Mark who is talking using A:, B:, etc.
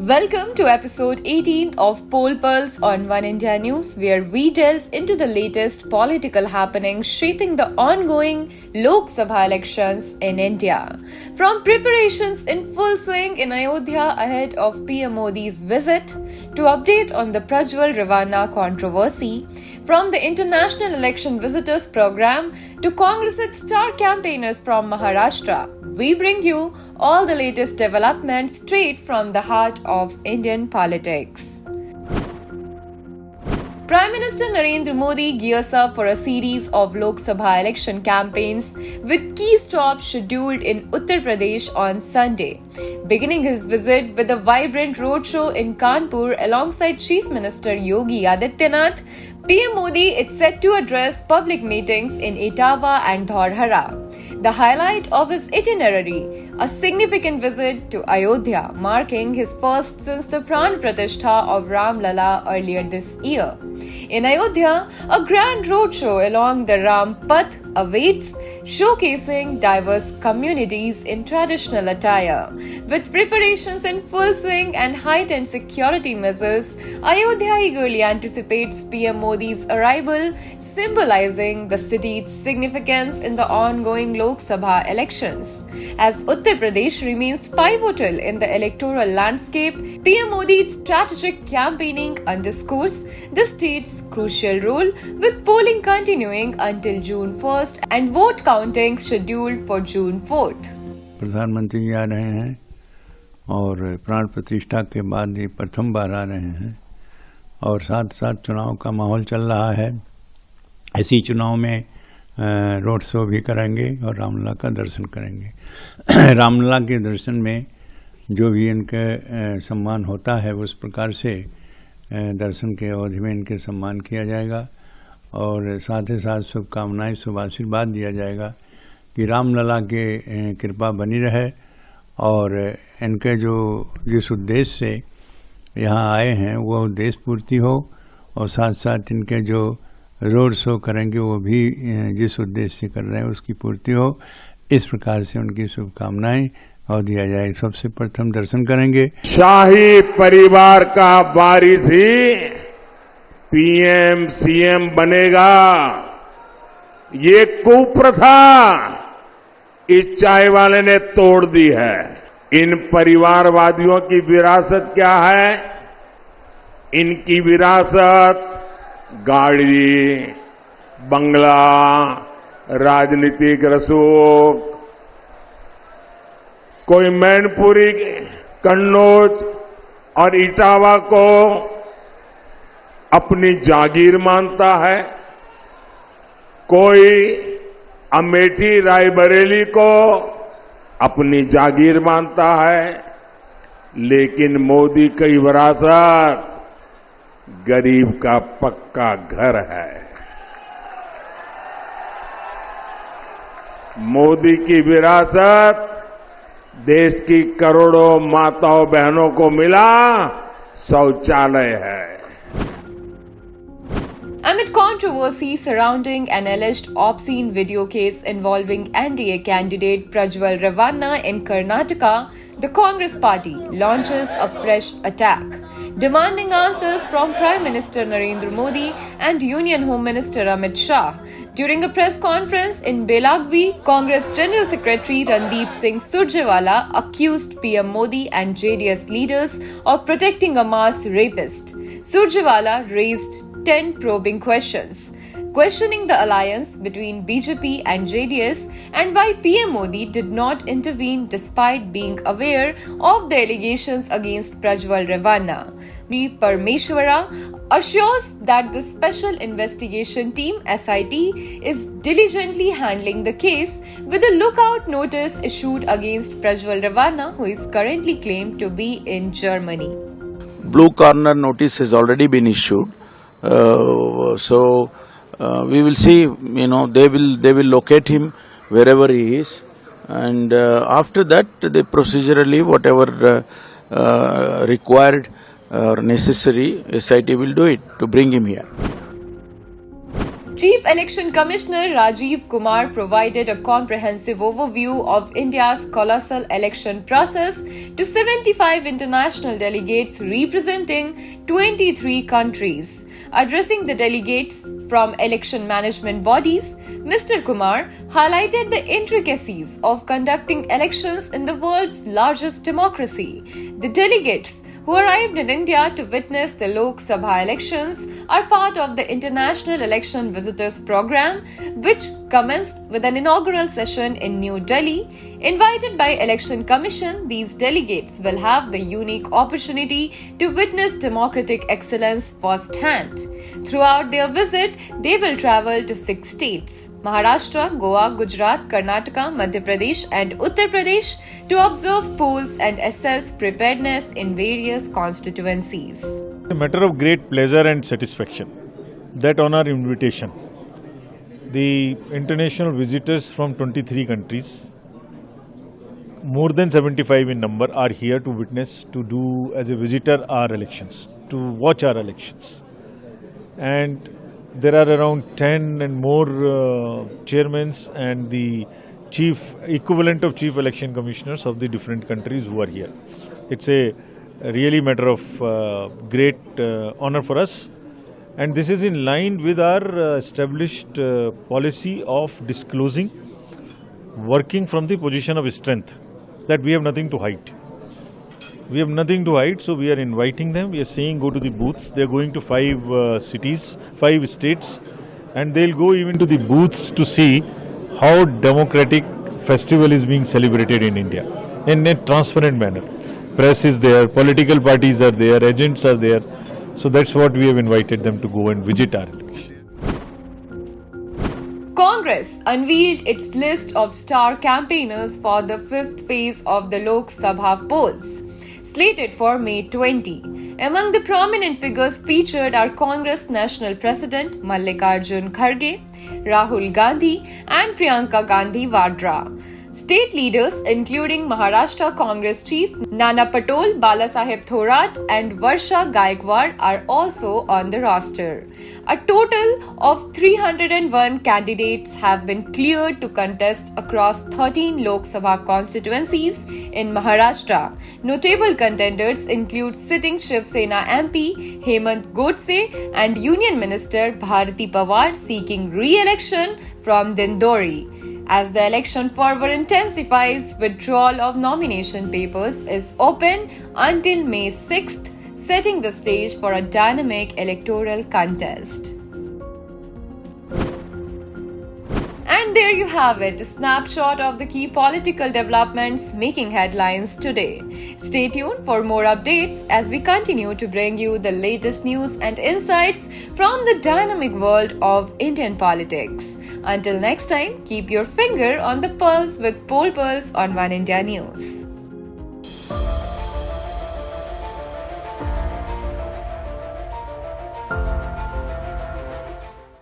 A: Welcome to episode 18th of Poll Pulse on One India News, where we delve into the latest political happenings shaping the ongoing Lok Sabha elections in India. From preparations in full swing in Ayodhya ahead of PM Modi's visit, to update on the Prajwal Ravana controversy, from the International Election Visitors Program to Congress' star campaigners from Maharashtra, we bring you all the latest developments straight from the heart of Indian politics. Prime Minister Narendra Modi gears up for a series of Lok Sabha election campaigns with key stops scheduled in Uttar Pradesh on Sunday. Beginning his visit with a vibrant roadshow in Kanpur alongside Chief Minister Yogi Adityanath, PM Modi is set to address public meetings in Etawah and Dhaurhara. The highlight of his itinerary, a significant visit to Ayodhya, marking his first since the Pran Pratishtha of Ram Lala earlier this year. In Ayodhya, a grand roadshow along the Ram Path awaits, showcasing diverse communities in traditional attire. With preparations in full swing and heightened security measures, Ayodhya eagerly anticipates PM Modi's arrival, symbolizing the city's significance in the ongoing Lok Sabha elections. As Uttar Pradesh remains pivotal in the electoral landscape, PM Modi's strategic campaigning underscores the state's crucial role, with polling continuing until June 1st and vote counting scheduled for June 4th.
B: प्रधानमंत्री जी आ रहे हैं और प्राण प्रतिष्ठा के बाद ये प्रथम बार आ रहे हैं और साथ साथ चुनाव का माहौल चल रहा है। इसी चुनाव में रोड शो भी करेंगे और रामलला का दर्शन करेंगे। रामलला के दर्शन में जो भी इनके सम्मान होता है उस प्रकार से दर्शन के अवधि में इनके सम्मान किया जाएगा और साथ ही साथ शुभकामनाएं शुभ आशीर्वाद दिया जाएगा कि रामलला के कृपा बनी रहे और इनके जो जिस उद्देश्य से यहाँ आए हैं वो उद्देश्य पूर्ति हो और साथ साथ इनके जो रोड शो करेंगे वो भी जिस उद्देश्य से कर रहे हैं उसकी पूर्ति हो। इस प्रकार से उनकी शुभकामनाएं और दिया जाए। सबसे प्रथम दर्शन करेंगे।
C: शाही परिवार का वारिस ही पीएम सीएम बनेगा, ये कुप्रथा इस चाय वाले ने तोड़ दी है। इन परिवारवादियों की विरासत क्या है? इनकी विरासत गाड़ी, बंगला, राजनीतिक रसूख, कोई मैनपुरी, कन्नौज और इटावा को अपनी जागीर मानता है, कोई अमेठी रायबरेली को अपनी जागीर मानता है, लेकिन मोदी की विरासत गरीब का पक्का घर है। मोदी की विरासत देश की करोड़ों माताओं बहनों को मिला शौचालय है।
A: Amid controversy surrounding an alleged obscene video case involving NDA candidate Prajwal Ravana in Karnataka, the Congress party launches a fresh attack, demanding answers from Prime Minister Narendra Modi and Union Home Minister Amit Shah. During a press conference in Belagavi, Congress General Secretary Randeep Singh Surjewala accused PM Modi and JDS leaders of protecting a mass rapist. Surjewala raised 10 probing questions, questioning the alliance between BJP and JDS and why PM Modi did not intervene despite being aware of the allegations against Prajwal Ravana. B. Parmeshwara assures that the Special Investigation Team SIT is diligently handling the case with a lookout notice issued against Prajwal Ravana, who is currently claimed to be in Germany.
D: Blue corner notice has already been issued. So we will see, they will locate him wherever he is, and after that, they procedurally whatever required or necessary, SIT will do it to bring him here.
A: Chief Election Commissioner Rajiv Kumar provided a comprehensive overview of India's colossal election process to 75 international delegates representing 23 countries. Addressing the delegates from election management bodies, Mr. Kumar highlighted the intricacies of conducting elections in the world's largest democracy. The delegates who arrived in India to witness the Lok Sabha elections are part of the International Election Visitors Program, which commenced with an inaugural session in New Delhi. Invited by Election Commission, these delegates will have the unique opportunity to witness democratic excellence firsthand. Throughout their visit, they will travel to 6 states: Maharashtra, Goa, Gujarat, Karnataka, Madhya Pradesh and Uttar Pradesh to observe polls and assess preparedness in various constituencies.
E: A matter of great pleasure and satisfaction that on our invitation, the international visitors from 23 countries, more than 75 in number, are here to witness, to do as a visitor our elections, to watch our elections. And there are around 10 and more chairmen and the equivalent of chief election commissioners of the different countries who are here. It's a really matter of great honor for us, and this is in line with our established policy of disclosing, working from the position of strength, that we have nothing to hide. We have nothing to hide, so we are inviting them. We are saying go to the booths. They are going to 5 cities, 5 states, and they'll go even to the booths to see how democratic festival is being celebrated in India in a transparent manner. Press is there, political parties are there, agents are there. So that's what we have invited them to go and visit our election.
A: Congress unveiled its list of star campaigners for the 5th phase of the Lok Sabha polls, slated for May 20. Among the prominent figures featured are Congress National President Mallikarjun Kharge, Rahul Gandhi and Priyanka Gandhi Vadra. State leaders including Maharashtra Congress Chief Nana Patole, Balasaheb Thorat and Varsha Gaikwad are also on the roster. A total of 301 candidates have been cleared to contest across 13 Lok Sabha constituencies in Maharashtra. Notable contenders include sitting Shiv Sena MP Hemant Godse and Union Minister Bharati Pawar seeking re-election from Dindori. As the election fervor intensifies, withdrawal of nomination papers is open until May 6th, setting the stage for a dynamic electoral contest. And there you have it, a snapshot of the key political developments making headlines today. Stay tuned for more updates as we continue to bring you the latest news and insights from the dynamic world of Indian politics. Until next time, keep your finger on the pulse with Poll Pulse on One India News.